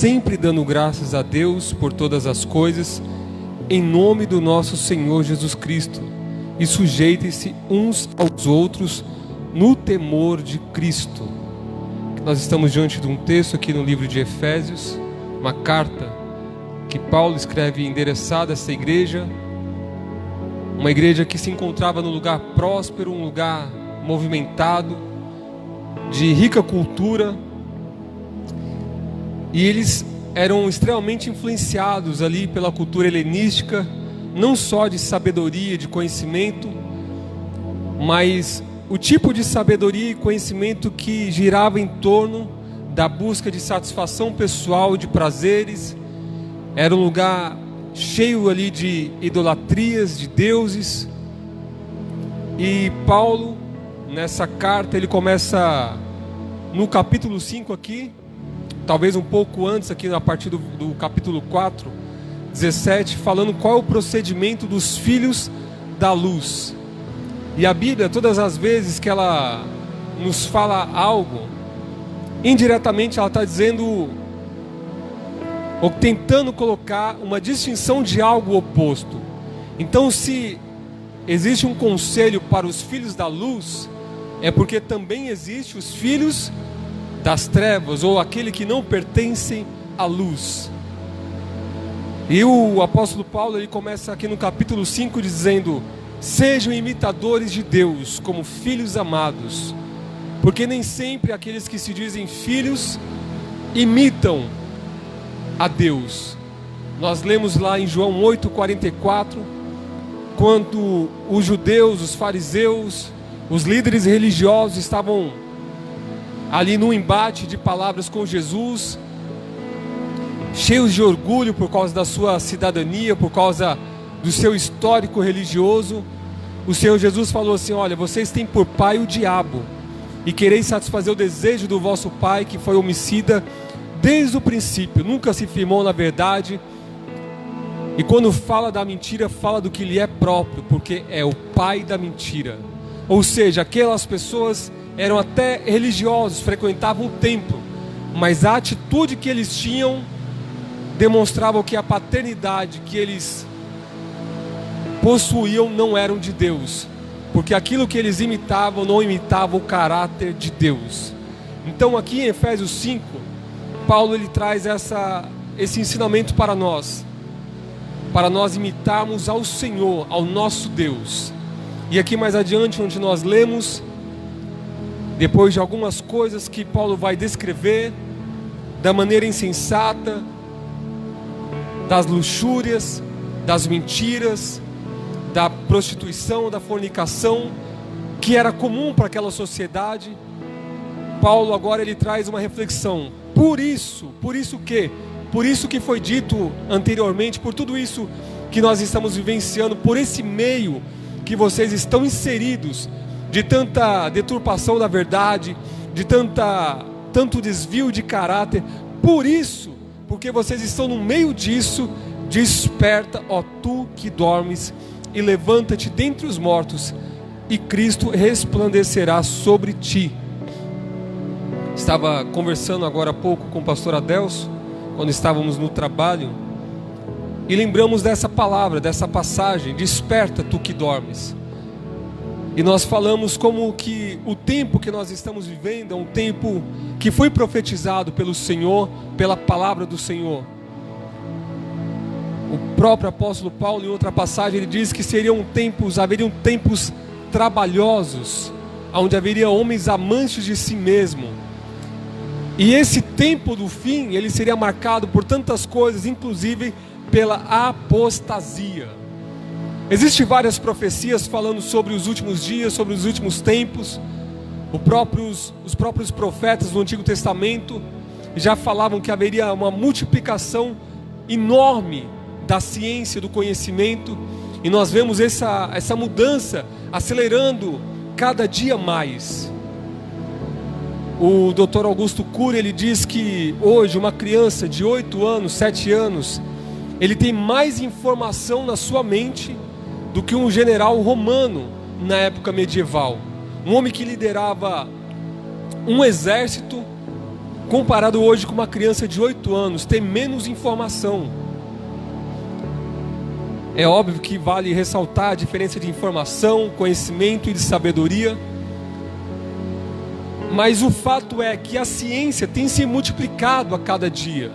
sempre dando graças a Deus por todas as coisas, em nome do nosso Senhor Jesus Cristo, e sujeitem-se uns aos outros no temor de Cristo. Nós estamos diante de um texto aqui no livro de Efésios, uma carta que Paulo escreve endereçada a essa igreja, uma igreja que se encontrava num lugar próspero, um lugar movimentado, de rica cultura, e eles eram extremamente influenciados ali pela cultura helenística, não só de sabedoria, de conhecimento, mas o tipo de sabedoria e conhecimento que girava em torno da busca de satisfação pessoal, de prazeres. Era um lugar cheio ali de idolatrias, de deuses. E Paulo, nessa carta, ele começa no capítulo 5 aqui, talvez um pouco antes aqui, a partir do capítulo 4, 17, falando qual é o procedimento dos filhos da luz. E a Bíblia, todas as vezes que ela nos fala algo, indiretamente ela está dizendo, ou tentando colocar uma distinção de algo oposto. Então, se existe um conselho para os filhos da luz, é porque também existe os filhos das trevas, ou aquele que não pertencem à luz. E o apóstolo Paulo, ele começa aqui no capítulo 5 dizendo: sejam imitadores de Deus como filhos amados, porque nem sempre aqueles que se dizem filhos imitam a Deus. Nós lemos lá em João 8,44, quando os judeus, os fariseus, os líderes religiosos estavam ali num embate de palavras com Jesus, cheios de orgulho por causa da sua cidadania, por causa do seu histórico religioso. O Senhor Jesus falou assim: olha, vocês têm por pai o diabo, e quereis satisfazer o desejo do vosso pai, que foi homicida desde o princípio, nunca se firmou na verdade, e quando fala da mentira, fala do que lhe é próprio, porque é o pai da mentira. Ou seja, aquelas pessoas eram até religiosos, frequentavam o templo, mas a atitude que eles tinham demonstrava que a paternidade que eles possuíam não eram de Deus, porque aquilo que eles imitavam não imitava o caráter de Deus. Então aqui em Efésios 5, Paulo ele traz esse ensinamento para nós imitarmos ao Senhor, ao nosso Deus. E aqui mais adiante, onde nós lemos, depois de algumas coisas que Paulo vai descrever, da maneira insensata, das luxúrias, das mentiras, da prostituição, da fornicação, que era comum para aquela sociedade, Paulo agora ele traz uma reflexão. Por isso que foi dito anteriormente, por tudo isso que nós estamos vivenciando, por esse meio que vocês estão inseridos, de tanta deturpação da verdade, de tanto desvio de caráter, porque vocês estão no meio disso, desperta, ó tu que dormes, e levanta-te dentre os mortos, e Cristo resplandecerá sobre ti. Estava conversando agora há pouco com o pastor Adelso, quando estávamos no trabalho, e lembramos dessa palavra, dessa passagem: desperta tu que dormes. E nós falamos como que o tempo que nós estamos vivendo é um tempo que foi profetizado pelo Senhor, pela palavra do Senhor. O próprio apóstolo Paulo, em outra passagem, ele diz que haveriam tempos trabalhosos, onde haveria homens amantes de si mesmo. E esse tempo do fim, ele seria marcado por tantas coisas, inclusive pela apostasia. Existem várias profecias falando sobre os últimos dias, sobre os últimos tempos. Os próprios profetas do Antigo Testamento já falavam que haveria uma multiplicação enorme da ciência, do conhecimento, e nós vemos essa mudança acelerando cada dia mais. O Dr. Augusto Cury, ele diz que hoje uma criança de 8 anos, 7 anos, ele tem mais informação na sua mente do que um general romano na época medieval. Um homem que liderava um exército comparado hoje com uma criança de 8 anos, tem menos informação. É óbvio que vale ressaltar a diferença de informação, conhecimento e de sabedoria. Mas o fato é que a ciência tem se multiplicado a cada dia.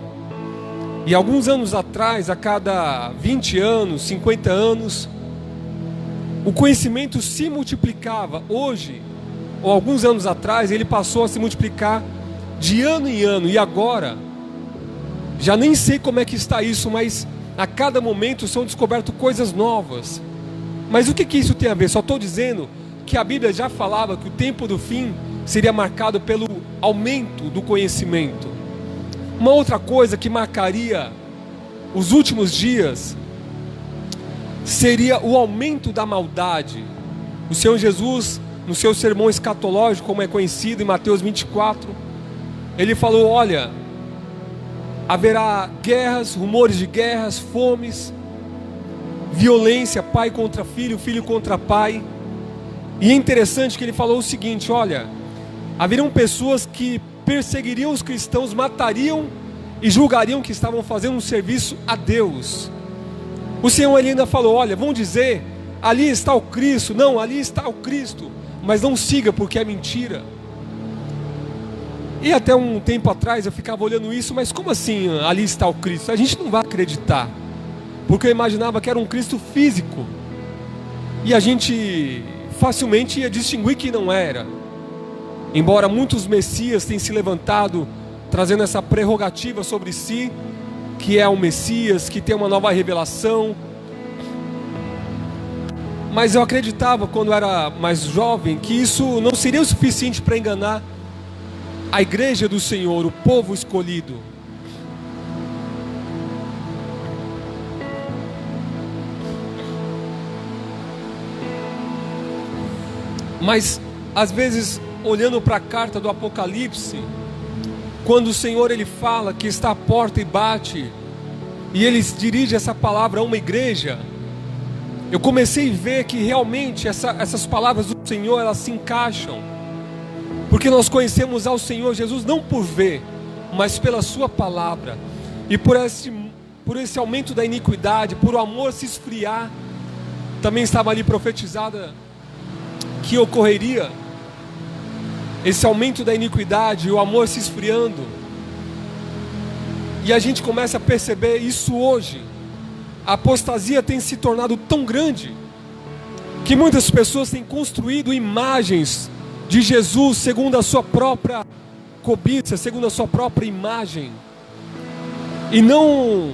E alguns anos atrás, a cada 20 anos, 50 anos, o conhecimento se multiplicava. Hoje, ou alguns anos atrás, ele passou a se multiplicar de ano em ano. E agora, já nem sei como é que está isso, mas a cada momento são descobertas coisas novas. Mas o que isso tem a ver? Só estou dizendo que a Bíblia já falava que o tempo do fim seria marcado pelo aumento do conhecimento. Uma outra coisa que marcaria os últimos dias seria o aumento da maldade. O Senhor Jesus, no seu sermão escatológico, como é conhecido em Mateus 24, ele falou: olha, haverá guerras, rumores de guerras, fomes, violência, pai contra filho, filho contra pai. E é interessante que ele falou o seguinte: olha, haverão pessoas que perseguiriam os cristãos, matariam e julgariam que estavam fazendo um serviço a Deus. O Senhor ainda falou: olha, vão dizer, ali está o Cristo. Não, ali está o Cristo, mas não siga, porque é mentira. E até um tempo atrás eu ficava olhando isso, mas como assim ali está o Cristo? A gente não vai acreditar, porque eu imaginava que era um Cristo físico, e a gente facilmente ia distinguir que não era. Embora muitos messias tenham se levantado, trazendo essa prerrogativa sobre si, que é o Messias, que tem uma nova revelação. Mas eu acreditava, quando era mais jovem, que isso não seria o suficiente para enganar a igreja do Senhor, o povo escolhido. Mas, às vezes, olhando para a carta do Apocalipse, quando o Senhor ele fala que está à porta e bate, e ele dirige essa palavra a uma igreja, eu comecei a ver que realmente essas palavras do Senhor, elas se encaixam, porque nós conhecemos ao Senhor Jesus não por ver, mas pela sua palavra. E por esse aumento da iniquidade, por o amor se esfriar, também estava ali profetizada que ocorreria esse aumento da iniquidade, o amor se esfriando. E a gente começa a perceber isso hoje. A apostasia tem se tornado tão grande que muitas pessoas têm construído imagens de Jesus segundo a sua própria cobiça, segundo a sua própria imagem, e não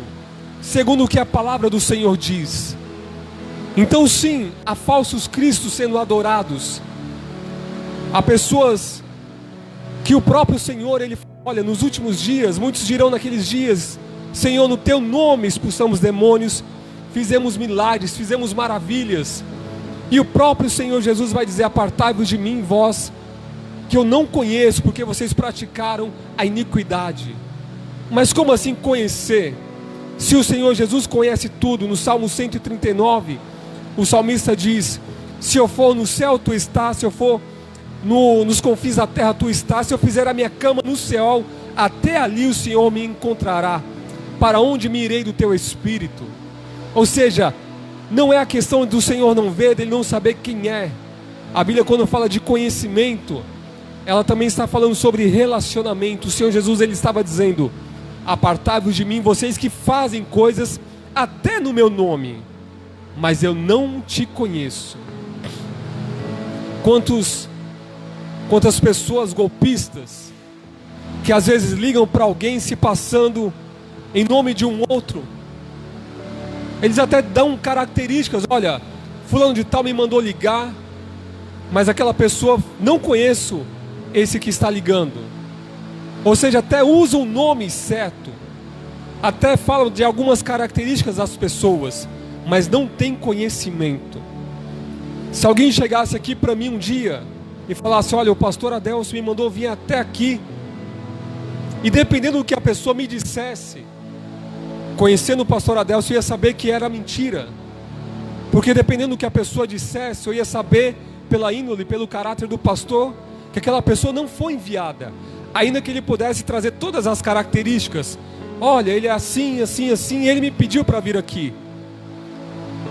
segundo o que a palavra do Senhor diz. Então sim, há falsos cristos sendo adorados. Há pessoas que o próprio Senhor, ele fala: olha, nos últimos dias, muitos dirão naqueles dias: Senhor, no teu nome expulsamos demônios, fizemos milagres, fizemos maravilhas. E o próprio Senhor Jesus vai dizer: apartai-vos de mim, vós que eu não conheço, porque vocês praticaram a iniquidade. Mas como assim conhecer? Se o Senhor Jesus conhece tudo. No Salmo 139, o salmista diz: se eu for no céu, tu estás; se eu for nos confins da terra, tu estás; se eu fizer a minha cama no céu, até ali o Senhor me encontrará. Para onde me irei do teu espírito? Ou seja, não é a questão do Senhor não ver, dele não saber quem é. A Bíblia, quando fala de conhecimento, ela também está falando sobre relacionamento. O Senhor Jesus, ele estava dizendo: apartai-vos de mim, vocês que fazem coisas até no meu nome, mas eu não te conheço. Quantas pessoas golpistas que às vezes ligam para alguém se passando em nome de um outro. Eles até dão características: olha, fulano de tal me mandou ligar, mas aquela pessoa, não conheço esse que está ligando. Ou seja, até usa o nome certo, até falam de algumas características das pessoas, mas não tem conhecimento. Se alguém chegasse aqui para mim um dia e falasse: olha, o pastor Adelson me mandou vir até aqui, e dependendo do que a pessoa me dissesse, conhecendo o pastor Adelson, eu ia saber que era mentira, porque dependendo do que a pessoa dissesse, eu ia saber pela índole, pelo caráter do pastor, que aquela pessoa não foi enviada. ainda que ele pudesse trazer todas as características. Olha, ele é assim, assim, assim, e ele me pediu para vir aqui.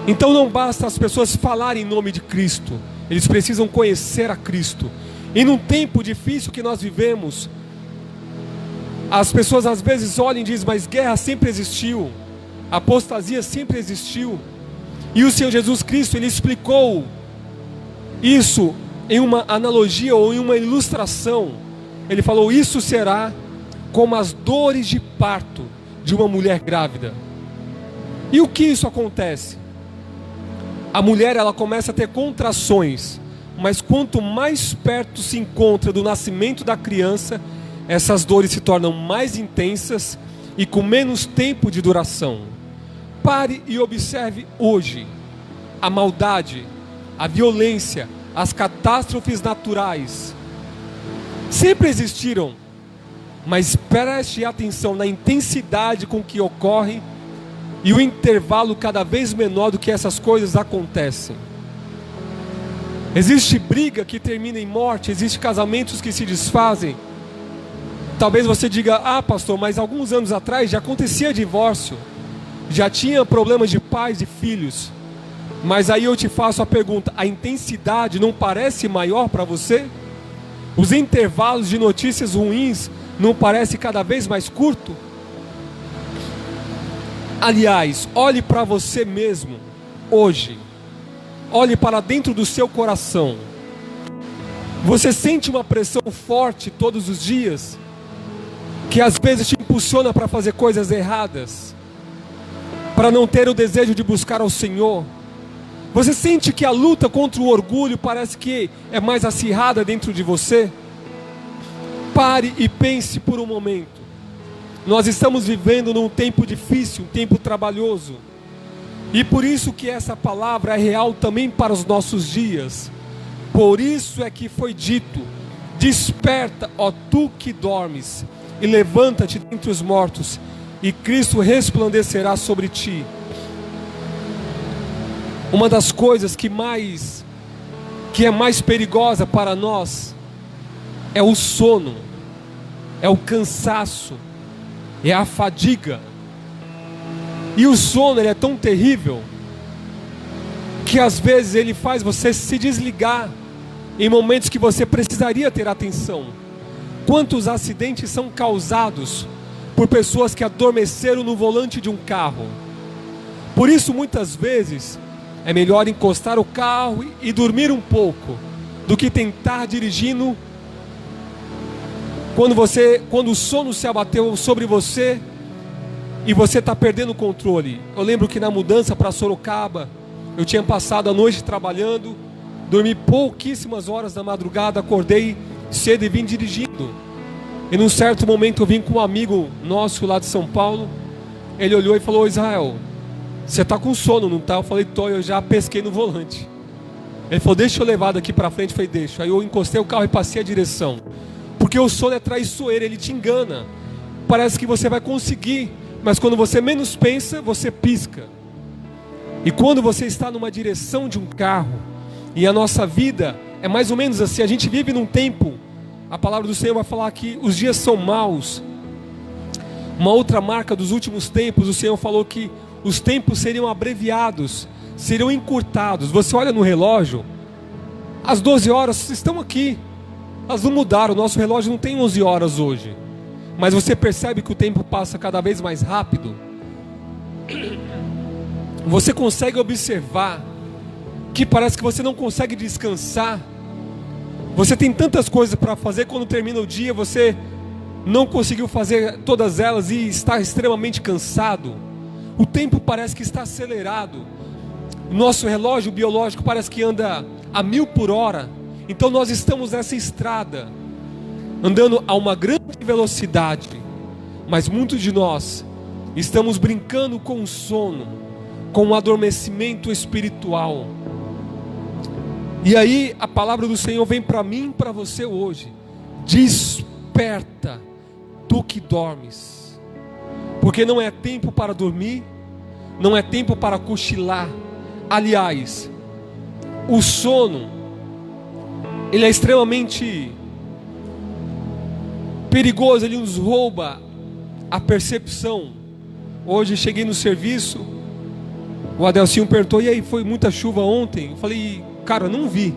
Então não basta as pessoas falarem em nome de Cristo, eles precisam conhecer a Cristo. E num tempo difícil que nós vivemos, as pessoas às vezes olham e dizem, mas guerra sempre existiu, apostasia sempre existiu. E o Senhor Jesus Cristo, Ele explicou isso em uma analogia ou em uma ilustração. Ele falou, isso será como as dores de parto de uma mulher grávida. E o que isso acontece? A mulher, ela começa a ter contrações, mas quanto mais perto se encontra do nascimento da criança, essas dores se tornam mais intensas e com menos tempo de duração. Pare e observe hoje a maldade, a violência, as catástrofes naturais. Sempre existiram, mas preste atenção na intensidade com que ocorre e o intervalo cada vez menor do que essas coisas acontecem. Existe briga que termina em morte, existe casamentos que se desfazem. Talvez você diga, pastor, mas alguns anos atrás já acontecia divórcio, já tinha problemas de pais e filhos. Mas aí eu te faço a pergunta, a intensidade não parece maior para você? Os intervalos de notícias ruins não parecem cada vez mais curto? Aliás, olhe para você mesmo hoje. Olhe para dentro do seu coração. Você sente uma pressão forte todos os dias, que às vezes te impulsiona para fazer coisas erradas, para não ter o desejo de buscar ao Senhor? Você sente que a luta contra o orgulho parece que é mais acirrada dentro de você? Pare e pense por um momento. Nós estamos vivendo num tempo difícil, um tempo trabalhoso. E por isso que essa palavra é real também para os nossos dias. Por isso é que foi dito, desperta, ó tu que dormes, e levanta-te dentre os mortos, e Cristo resplandecerá sobre ti. Uma das coisas que é mais perigosa para nós é o sono, é o cansaço, é a fadiga. E o sono, ele é tão terrível que às vezes ele faz você se desligar em momentos que você precisaria ter atenção. Quantos acidentes são causados por pessoas que adormeceram no volante de um carro? Por isso muitas vezes é melhor encostar o carro e dormir um pouco do que tentar dirigindo quando o sono se abateu sobre você e você está perdendo o controle. Eu lembro que na mudança para Sorocaba, eu tinha passado a noite trabalhando, dormi pouquíssimas horas da madrugada, acordei cedo e vim dirigindo. E num certo momento eu vim com um amigo nosso lá de São Paulo. Ele olhou e falou, Israel, você está com sono, não está? Eu falei, tô, eu já pesquei no volante. Ele falou, deixa eu levar daqui para frente. Eu falei, deixa. Aí eu encostei o carro e passei a direção. Porque o sono é traiçoeiro, ele te engana. Parece que você vai conseguir, mas quando você menos pensa, você pisca. E quando você está numa direção de um carro, e a nossa vida é mais ou menos assim, a gente vive num tempo, a palavra do Senhor vai falar que os dias são maus. Uma outra marca dos últimos tempos, o Senhor falou que os tempos seriam abreviados, seriam encurtados. Você olha no relógio, as 12 horas estão aqui, elas não mudaram, o nosso relógio não tem 11 horas hoje. Mas você percebe que o tempo passa cada vez mais rápido? Você consegue observar que parece que você não consegue descansar? Você tem tantas coisas para fazer, quando termina o dia você não conseguiu fazer todas elas e está extremamente cansado. O tempo parece que está acelerado. O nosso relógio biológico parece que anda a 1000 por hora. Então nós estamos nessa estrada, andando a uma grande velocidade, mas muitos de nós estamos brincando com o sono, com o adormecimento espiritual. E aí a palavra do Senhor vem para mim e para você hoje: desperta, tu que dormes, porque não é tempo para dormir, não é tempo para cochilar. Aliás, o sono, ele é extremamente perigoso, ele nos rouba a percepção. Hoje cheguei no serviço, o Adelcinho perguntou: e aí, foi muita chuva ontem? Eu falei: cara, não vi.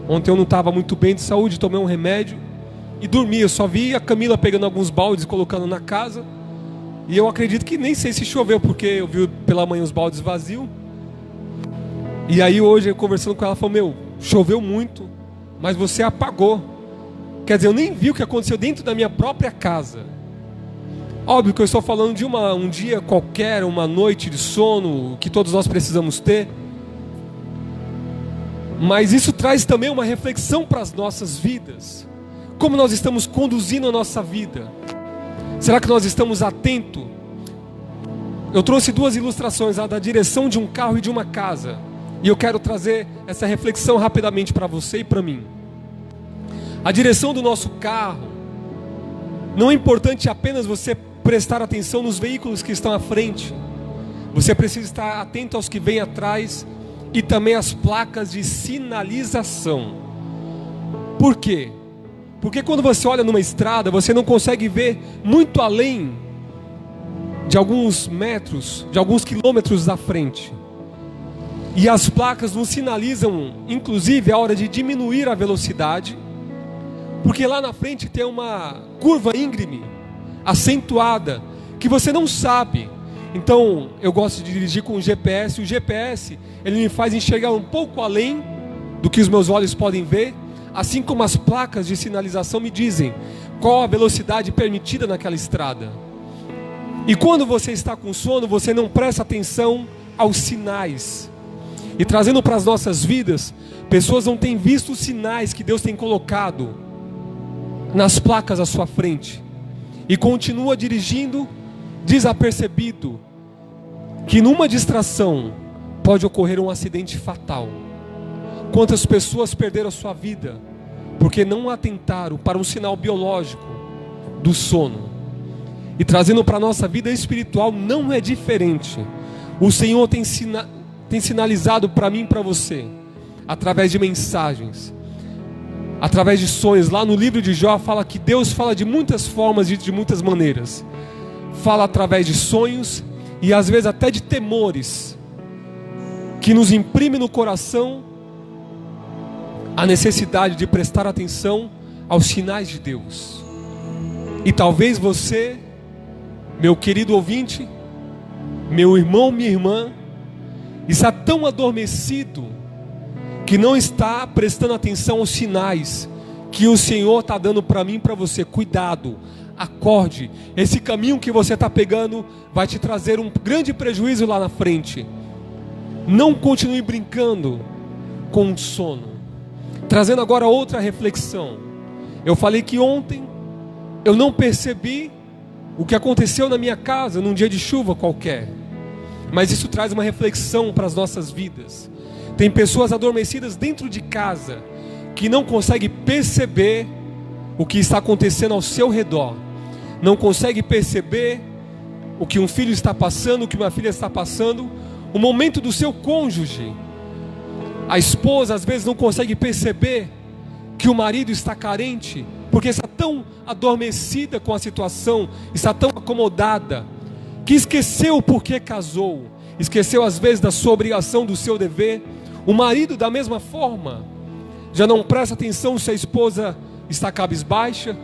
Ontem eu não estava muito bem de saúde, tomei um remédio e dormi. Eu só vi a Camila pegando alguns baldes e colocando na casa. E eu acredito que nem sei se choveu, porque eu vi pela manhã os baldes vazios. E aí hoje, eu conversando com ela, ela falou: meu, choveu muito, mas você apagou. Quer dizer, eu nem vi o que aconteceu dentro da minha própria casa. Óbvio que eu estou falando de um dia qualquer, uma noite de sono, que todos nós precisamos ter. Mas isso traz também uma reflexão para as nossas vidas. Como nós estamos conduzindo a nossa vida? Será que nós estamos atentos? Eu trouxe duas ilustrações, a da direção de um carro e de uma casa. E eu quero trazer essa reflexão rapidamente para você e para mim. A direção do nosso carro, não é importante apenas você prestar atenção nos veículos que estão à frente. Você precisa estar atento aos que vêm atrás e também às placas de sinalização. Por quê? Porque quando você olha numa estrada, você não consegue ver muito além de alguns metros, de alguns quilômetros da frente. E as placas nos sinalizam, inclusive, a hora de diminuir a velocidade, porque lá na frente tem uma curva íngreme, acentuada, que você não sabe. Então, eu gosto de dirigir com o GPS. O GPS, ele me faz enxergar um pouco além do que os meus olhos podem ver, assim como as placas de sinalização me dizem qual a velocidade permitida naquela estrada. E quando você está com sono, você não presta atenção aos sinais. E trazendo para as nossas vidas, pessoas não têm visto os sinais que Deus tem colocado nas placas à sua frente, e continua dirigindo desapercebido, que numa distração pode ocorrer um acidente fatal. Quantas pessoas perderam a sua vida porque não atentaram para um sinal biológico do sono? E trazendo para a nossa vida espiritual não é diferente. O Senhor tem sinalizado para mim e para você, através de mensagens, através de sonhos. Lá no livro de Jó fala que Deus fala de muitas formas e de muitas maneiras. Fala através de sonhos e às vezes até de temores, que nos imprime no coração a necessidade de prestar atenção aos sinais de Deus. E talvez você, meu querido ouvinte, meu irmão, minha irmã, está tão adormecido que não está prestando atenção aos sinais que o Senhor está dando para mim e para você. Cuidado, acorde. Esse caminho que você está pegando vai te trazer um grande prejuízo lá na frente. Não continue brincando com o sono. Trazendo agora outra reflexão. Eu falei que ontem eu não percebi o que aconteceu na minha casa num dia de chuva qualquer. Mas isso traz uma reflexão para as nossas vidas. Tem pessoas adormecidas dentro de casa que não conseguem perceber o que está acontecendo ao seu redor. Não conseguem perceber o que um filho está passando, o que uma filha está passando, o momento do seu cônjuge. A esposa às vezes não consegue perceber que o marido está carente, porque está tão adormecida com a situação, está tão acomodada, que esqueceu por que casou, esqueceu às vezes da sua obrigação, do seu dever. O marido da mesma forma, já não presta atenção se a esposa está cabisbaixa,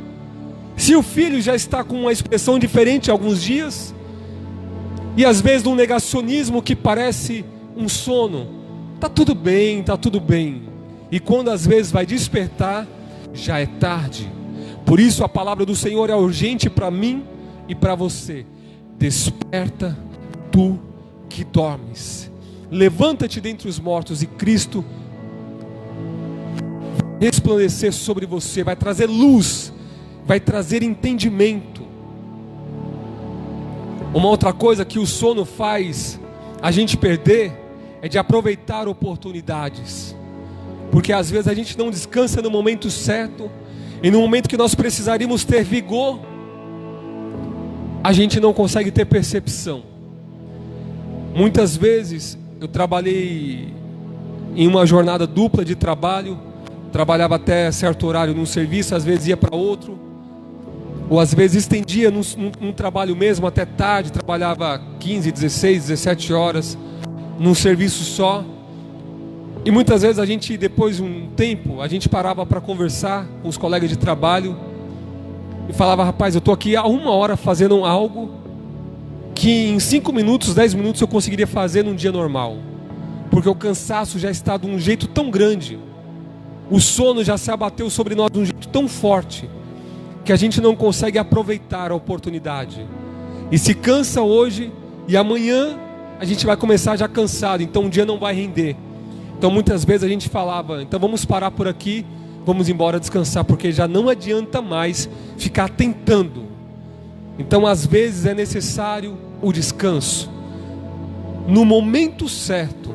se o filho já está com uma expressão diferente há alguns dias, e às vezes um negacionismo que parece um sono. Está tudo bem, está tudo bem. E quando às vezes vai despertar, já é tarde. Por isso a palavra do Senhor é urgente para mim e para você. Desperta, tu que dormes. Levanta-te dentre os mortos e Cristo vai resplandecer sobre você, vai trazer luz, vai trazer entendimento. Uma outra coisa que o sono faz a gente perder é de aproveitar oportunidades, porque às vezes a gente não descansa no momento certo, e no momento que nós precisaríamos ter vigor, a gente não consegue ter percepção. Muitas vezes eu trabalhei em uma jornada dupla de trabalho, trabalhava até certo horário num serviço, às vezes ia para outro, Ou às vezes estendia num trabalho mesmo até tarde, trabalhava 15, 16, 17 horas num serviço só. E muitas vezes a gente, depois de um tempo, a gente parava para conversar com os colegas de trabalho e falava: rapaz, eu estou aqui há 1 hora fazendo algo que em 5 minutos, 10 minutos eu conseguiria fazer num dia normal, porque o cansaço já está de um jeito tão grande, o sono já se abateu sobre nós de um jeito tão forte, que a gente não consegue aproveitar a oportunidade, e se cansa hoje, e amanhã a gente vai começar já cansado, então o dia não vai render. Então muitas vezes a gente falava: então vamos parar por aqui, vamos embora descansar, porque já não adianta mais ficar tentando. Então às vezes é necessário o descanso, no momento certo,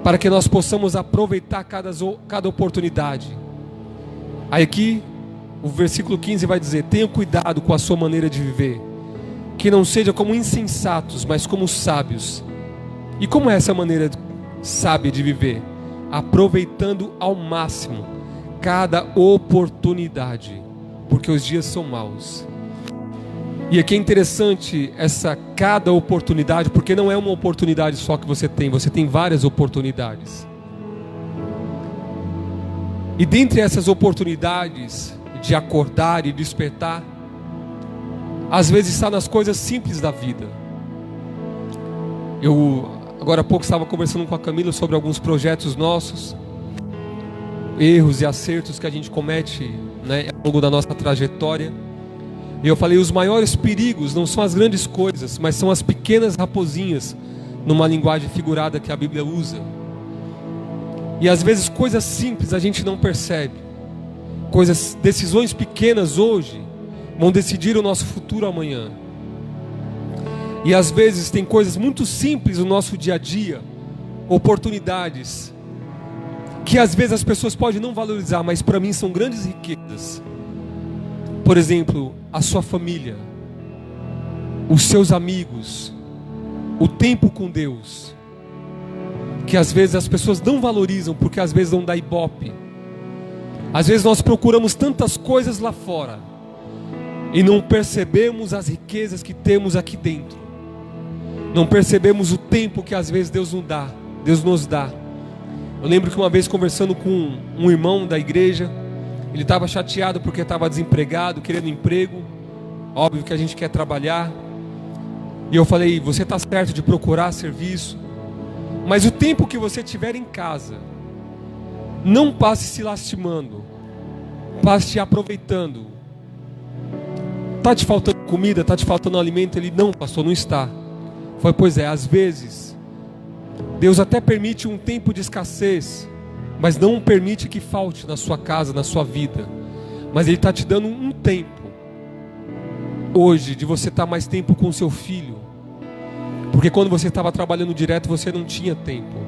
para que nós possamos aproveitar cada oportunidade. Aí aqui o versículo 15 vai dizer: tenham cuidado com a sua maneira de viver, que não seja como insensatos, mas como sábios. E como é essa maneira sábia de viver? Aproveitando ao máximo cada oportunidade, porque os dias são maus. E aqui é interessante essa cada oportunidade, porque não é uma oportunidade só que você tem várias oportunidades. E dentre essas oportunidades de acordar e despertar, às vezes está nas coisas simples da vida. Eu agora há pouco estava conversando com a Camila sobre alguns projetos nossos, erros e acertos que a gente comete, né, ao longo da nossa trajetória. E eu falei: os maiores perigos não são as grandes coisas, mas são as pequenas raposinhas, numa linguagem figurada que a Bíblia usa. E às vezes coisas simples a gente não percebe. Decisões pequenas hoje vão decidir o nosso futuro amanhã. E às vezes tem coisas muito simples no nosso dia a dia, oportunidades, que às vezes as pessoas podem não valorizar, mas para mim são grandes riquezas. Por exemplo, a sua família, os seus amigos, o tempo com Deus, que às vezes as pessoas não valorizam, porque às vezes não dá ibope. Às vezes nós procuramos tantas coisas lá fora e não percebemos as riquezas que temos aqui dentro. Não percebemos o tempo que às vezes Deus nos dá. Eu lembro que uma vez, conversando com um irmão da igreja, ele estava chateado porque estava desempregado, querendo emprego. Óbvio que a gente quer trabalhar. E eu falei: você está certo de procurar serviço, mas o tempo que você tiver em casa, não passe se lastimando, passe aproveitando. Está te faltando comida? Está te faltando alimento? Ele: não, pastor, não está. Foi: pois é, às vezes Deus até permite um tempo de escassez, mas não permite que falte na sua casa, na sua vida. Mas Ele está te dando um tempo hoje de você estar mais tempo com o seu filho, porque quando você estava trabalhando direto você não tinha tempo.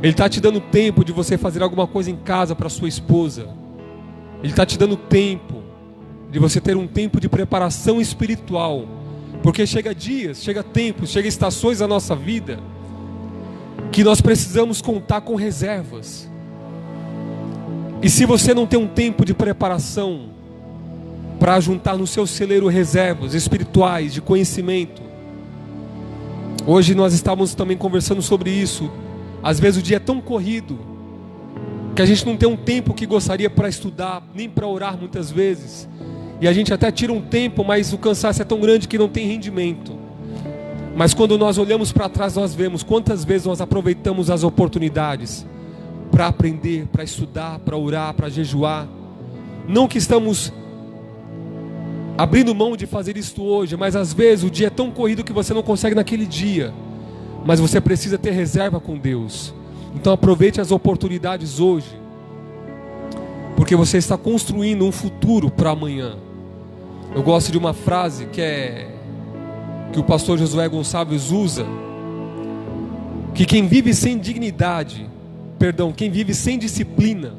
Ele está te dando tempo de você fazer alguma coisa em casa para sua esposa. Ele está te dando tempo de você ter um tempo de preparação espiritual, porque chega dias, chega tempos, chega estações da nossa vida que nós precisamos contar com reservas. E se você não tem um tempo de preparação para juntar no seu celeiro reservas espirituais, de conhecimento. Hoje nós estávamos também conversando sobre isso. Às vezes o dia é tão corrido que a gente não tem um tempo que gostaria para estudar, nem para orar muitas vezes. E a gente até tira um tempo, mas o cansaço é tão grande que não tem rendimento. Mas quando nós olhamos para trás, nós vemos quantas vezes nós aproveitamos as oportunidades para aprender, para estudar, para orar, para jejuar. Não que estamos abrindo mão de fazer isto hoje, mas às vezes o dia é tão corrido que você não consegue naquele dia, mas você precisa ter reserva com Deus. Então aproveite as oportunidades hoje, porque você está construindo um futuro para amanhã. Eu gosto de uma frase que o pastor Josué Gonçalves usa, que quem vive sem disciplina,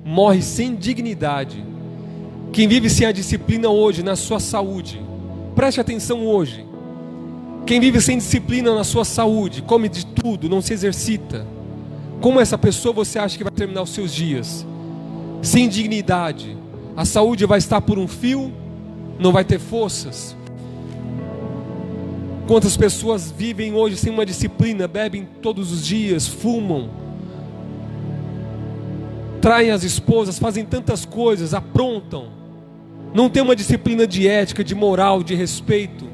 morre sem dignidade. Quem vive sem a disciplina hoje na sua saúde, preste atenção hoje, quem vive sem disciplina na sua saúde, come de tudo, não se exercita, como essa pessoa você acha que vai terminar os seus dias? Sem dignidade. A saúde vai estar por um fio, não vai ter forças. Quantas pessoas vivem hoje sem uma disciplina, bebem todos os dias, fumam, traem as esposas, fazem tantas coisas, aprontam, não tem uma disciplina de ética, de moral, de respeito.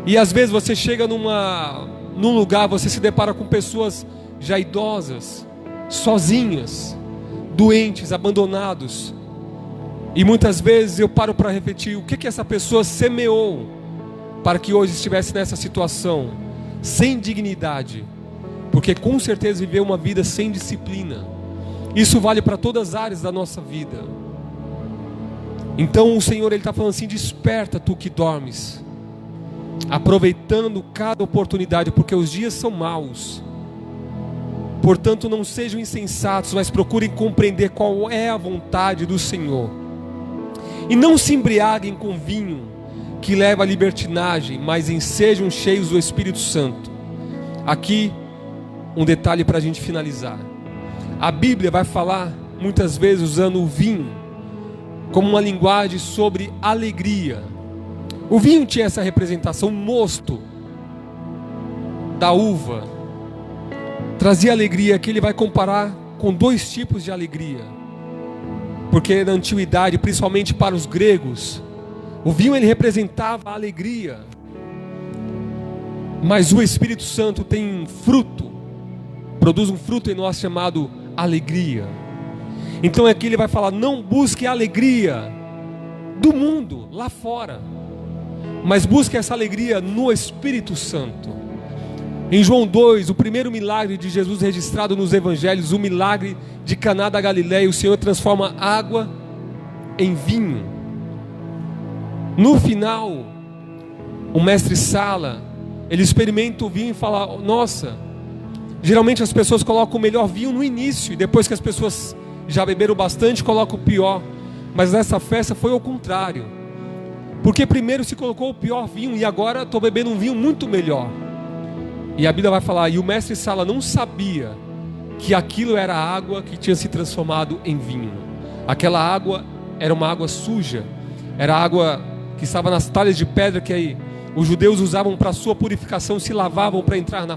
E às vezes você chega num lugar, você se depara com pessoas já idosas, sozinhas, doentes, abandonados. E muitas vezes eu paro para refletir, o que essa pessoa semeou para que hoje estivesse nessa situação, sem dignidade, porque com certeza viveu uma vida sem disciplina. Isso vale para todas as áreas da nossa vida. Então o Senhor, Ele está falando assim: desperta tu que dormes, aproveitando cada oportunidade, porque os dias são maus. Portanto, não sejam insensatos, mas procurem compreender qual é a vontade do Senhor. E não se embriaguem com vinho, que leva à libertinagem, mas sejam cheios do Espírito Santo. Aqui, um detalhe para a gente finalizar. A Bíblia vai falar, muitas vezes, usando o vinho como uma linguagem sobre alegria. O vinho tinha essa representação, o mosto da uva trazia alegria, que ele vai comparar com dois tipos de alegria. Porque na antiguidade, principalmente para os gregos, o vinho ele representava a alegria. Mas o Espírito Santo tem fruto, produz um fruto em nós chamado alegria. Então aqui ele vai falar: não busque a alegria do mundo, lá fora, mas busque essa alegria no Espírito Santo. Em João 2, o primeiro milagre de Jesus registrado nos evangelhos, o milagre de Caná da Galileia, o Senhor transforma água em vinho. No final, o mestre Sala, ele experimenta o vinho e fala: nossa, geralmente as pessoas colocam o melhor vinho no início, e depois que as pessoas já beberam bastante, colocam o pior. Mas nessa festa foi ao contrário, porque primeiro se colocou o pior vinho, e agora estou bebendo um vinho muito melhor. E a Bíblia vai falar: e o mestre Sala não sabia que aquilo era água que tinha se transformado em vinho. Aquela água era uma água suja, era água que estava nas talhas de pedra que aí os judeus usavam para sua purificação, se lavavam para entrar na